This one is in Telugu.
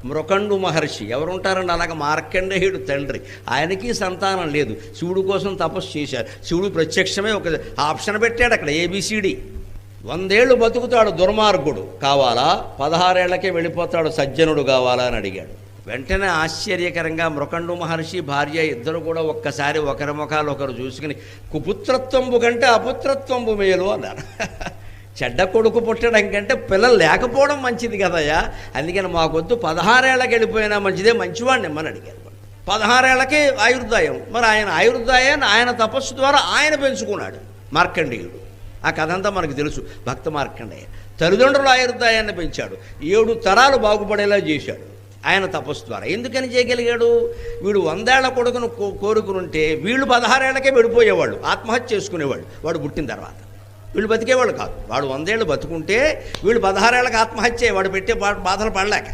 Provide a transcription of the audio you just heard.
మృకండు మహర్షి ఎవరుంటారండి అలాగ మార్కండేయుడు తండ్రి, ఆయనకి సంతానం లేదు, శివుడు కోసం తపస్సు చేశారు. శివుడు ప్రత్యక్షమే ఒక ఆప్షన్ పెట్టాడు అక్కడ, ఏబిసిడి. 100 ఏళ్ళు బతుకుతాడు దుర్మార్గుడు కావాలా, 16 ఏళ్లకే వెళ్ళిపోతాడు సజ్జనుడు కావాలా అని అడిగాడు. వెంటనే ఆశ్చర్యకరంగా మృకండు మహర్షి భార్య ఇద్దరు కూడా ఒక్కసారి ఒకరి ముఖాలు ఒకరు చూసుకుని కుపుత్రత్వంబు కంటే అపుత్రత్వంబు మేలు అన్నారు. చెడ్డ కొడుకు పుట్టడం కంటే పిల్లలు లేకపోవడం మంచిది కదయ్యా, అందుకని మాకొద్దు 16 ఏళ్ళకి వెళ్ళిపోయినా మంచిదే, మంచివాడిని ఇమ్మని అడిగారు. 16 ఏళ్ళకే ఆయుర్దాయం. మరి ఆయన ఆయుర్దాయాన్ని ఆయన తపస్సు ద్వారా ఆయన పెంచుకున్నాడు మార్కండేయుడు. ఆ కథ అంతా మనకు తెలుసు. భక్త మార్కండేయ తల్లిదండ్రుల ఆయుర్దాయాన్ని పెంచాడు, 7 తరాలు బాగుపడేలా చేశాడు ఆయన తపస్సు ద్వారా. ఎందుకని చేయగలిగాడు? వీడు 100 ఏళ్ల కొడుకును కోరుకునుంటే వీళ్ళు 16 ఏళ్ళకే వెళ్ళిపోయేవాళ్ళు, ఆత్మహత్య చేసుకునేవాళ్ళు వాడు పుట్టిన తర్వాత. వీళ్ళు బతికేవాళ్ళు కాదు. వాడు 100 ఏళ్ళు బతుకుంటే వీళ్ళు 16 ఏళ్ళకి ఆత్మహత్య, వాడు పెట్టే బాధలు పడలేక.